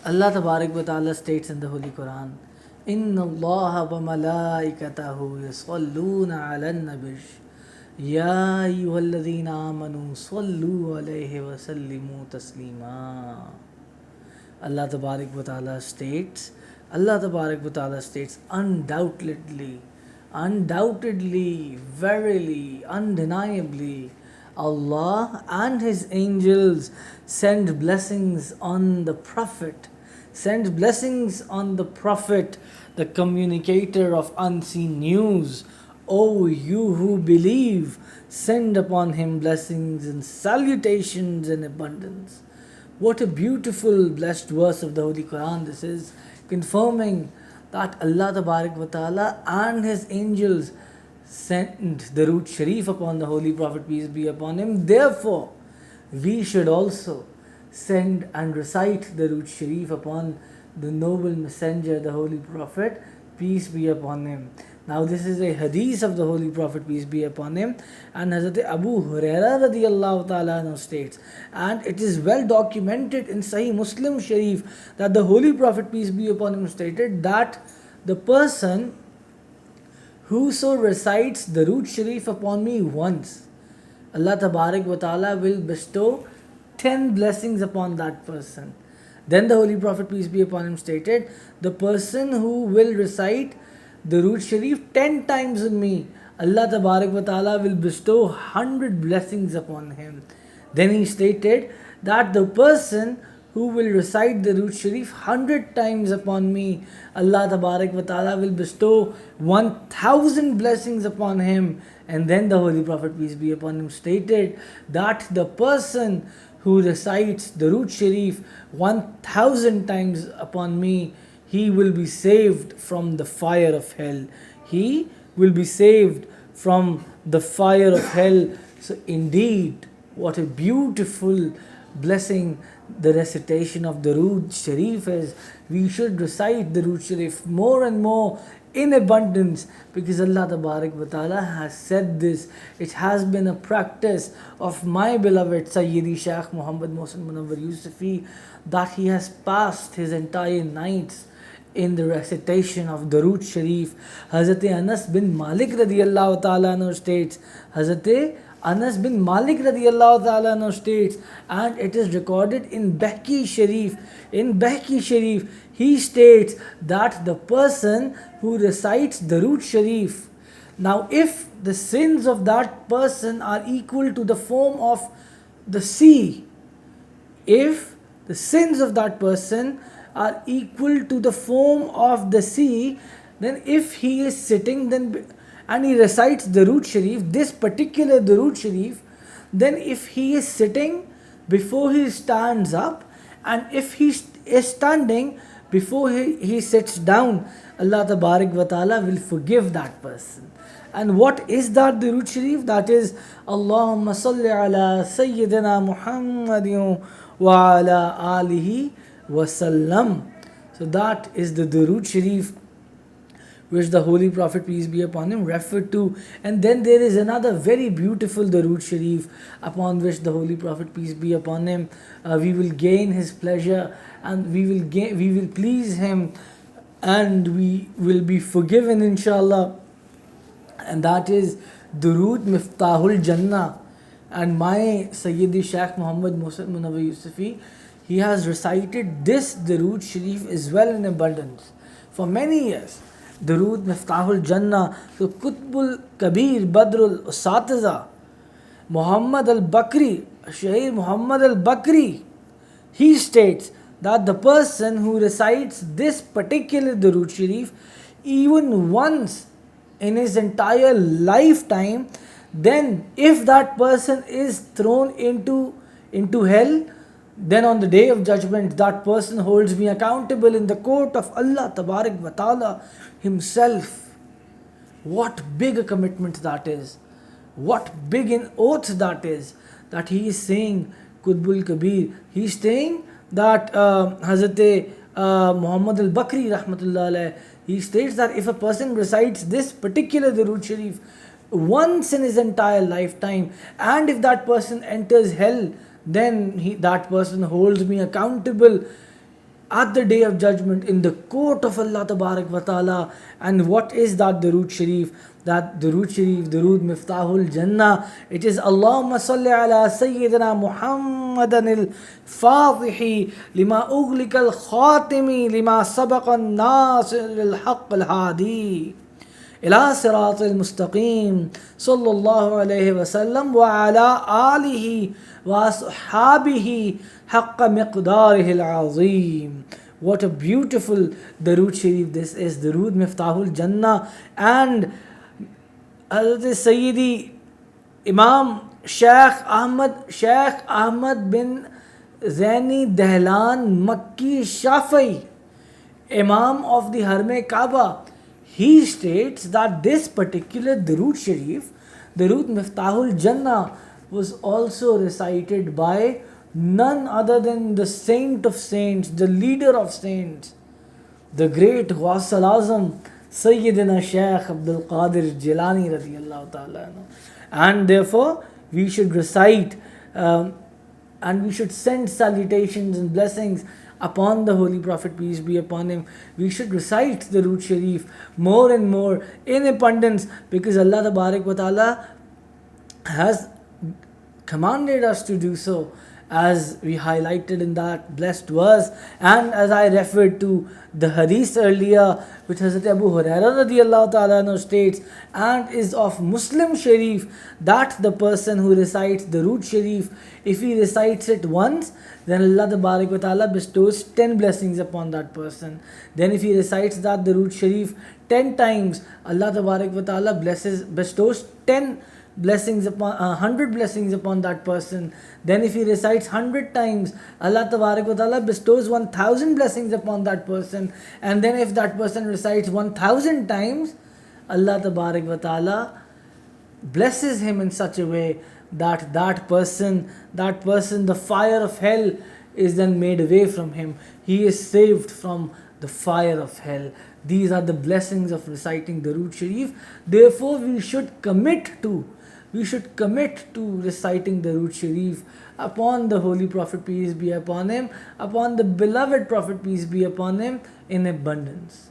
Allah Tabarak wa Ta'ala states in the Holy Quran, Inna Allah wa malaikatahu yusalluna ala nabiy Ya ayyuhalladhina amanu sallu alayhi wa sallimu taslima. Allah Tabarak wa Ta'ala states, undoubtedly, verily, undeniably, Allah and His angels send blessings on the Prophet, the communicator of unseen news. O you who believe, send upon him blessings and salutations in abundance. What a beautiful, blessed verse of the Holy Quran this is, confirming that Allah Tabarak wa Ta'ala and His angels sent the Root Sharif upon the Holy Prophet, peace be upon him. Therefore, we should also send and recite the Root Sharif upon the noble messenger, the Holy Prophet, peace be upon him. Now, this is a hadith of the Holy Prophet, peace be upon him, and Hazrat Abu Huraira radiallahu ta'ala states, and it is well documented in Sahih Muslim Sharif that the Holy Prophet, peace be upon him, stated that the person whoso recites the Root Sharif upon me once, Allah Tabarak wa Ta'ala will bestow 10 blessings upon that person. Then the Holy Prophet, peace be upon him, stated, the person who will recite the Root Sharif 10 times on me, Allah Tabarak wa Ta'ala will bestow 100 blessings upon him. Then he stated that the person who will recite the Root Sharif 100 times upon me, Allah Tabarak wa Ta'ala will bestow 1000 blessings upon him. And then the Holy Prophet, peace be upon him, stated that the person who recites the Root Sharif 1000 times upon me, he will be saved from the fire of hell. He will be saved from the fire of hell. So indeed, what a beautiful blessing the recitation of the Root Sharif is. We should recite the Root Sharif more and more in abundance, because Allah Tabarak wa Ta'ala has said this. It has been a practice of my beloved Sayyidi Shaykh Muhammad Mohsin Munawwar Yusufi that he has passed his entire nights in the recitation of the Root Sharif. Hazrat Anas bin Malik radiyallahu ta'ala anhu states, Hazrat Anas bin Malik radiyallahu ta'ala anhu states, and it is recorded in Bahki Sharif. In Bahki Sharif, he states that the person who recites the Root Sharif, now if the sins of that person are equal to the foam of the sea, if the sins of that person are equal to the foam of the sea, then if he is sitting then and he recites the Root Sharif, this particular the Root Sharif, then if he is sitting before he stands up, and if he is standing before he sits down, Allah Tabarak wa Ta'ala will forgive that person. And what is that the Root Sharif? That is Allahumma salli ala Sayyidina Muhammadin wa ala alihi wasallam. So that is the Durood Sharif which the Holy Prophet, peace be upon him, referred to. And then there is another very beautiful Durood Sharif upon which the Holy Prophet, peace be upon him, we will gain his pleasure, and we will please him, and we will be forgiven inshallah. And that is Durood Miftahul Jannah. And my Sayyidi Shaykh Muhammad Mohsin Munawwar Yusufi, he has recited this Durood Sharif as well in abundance for many years. Durood Miftahul Jannah. So Qutbul Kabir Badrul Usatiza Muhammad al Bakri, Shair Muhammad al Bakri, he states that the person who recites this particular Durood Sharif even once in his entire lifetime, then if that person is thrown into hell, then on the day of judgment, that person holds me accountable in the court of Allah Tabarak wa Ta'ala himself. What big a commitment that is. What big an oath that is. That he is saying, Qutbul Kabir, he is saying that Hazrat Muhammad al-Bakri rahmatullah alayh, he states that if a person recites this particular Durood Sharif once in his entire lifetime, and if that person enters hell, then that person holds me accountable at the day of judgment in the court of Allah Tabarak wa Ta'ala. And what is that Durood Sharif? That Durood Sharif, Durood Miftahul Jannah. It is Allahumma salli ala Sayyidina Muhammadan al-Fatihi lima ughliqa al-Khatimi lima sabaqa an-nasir al-haqq al-hadi إلى صراط المستقيم صلى الله عليه وسلم وعلى آله وأصحابه حق مقداره العظيم. What a beautiful Durood Sharif this is, Durood Miftahul Jannah. And Hazrat Sayyidi Imam Sheikh Ahmad bin Zaini Dahlan Makki Shafi, Imam of the Harme Kaaba, he states that this particular Durood Sharif, Durood Miftahul Jannah, was also recited by none other than the saint of saints, the leader of saints, the great Ghaus al-Azam, Sayyidina Shaykh Abdul Qadir Jilani radiyallahu ta'ala anhu. And therefore, we should recite and we should send salutations and blessings upon the Holy Prophet, peace be upon him. We should recite the Durood Sharif more and more in abundance, because Allah Tabarak wa Ta'ala has commanded us to do so, as we highlighted in that blessed verse, and as I referred to the hadith earlier, which Hazrat Abu Hurairah radiyallahu ta'ala anhu states, and is of Muslim Sharif, that the person who recites the Durood Sharif, if he recites it once, then Allah Tabarak wa Ta'ala bestows 10 blessings upon that person. Then if he recites that Durood Sharif 10 times, Allah Tabarak wa Ta'ala bestows 10 blessings upon 100 blessings upon that person. Then if he recites 100 times, Allah Tabarak wa Ta'ala bestows 1000 blessings upon that person. And then if that person recites 1000 times, Allah Tabarak wa Ta'ala blesses him in such a way that that person, the fire of hell is then made away from him. He is saved from the fire of hell. These are the blessings of reciting the Durood Sharif. Therefore, we should commit to reciting the Durood Sharif upon the Holy Prophet, peace be upon him, upon the beloved Prophet, peace be upon him, in abundance.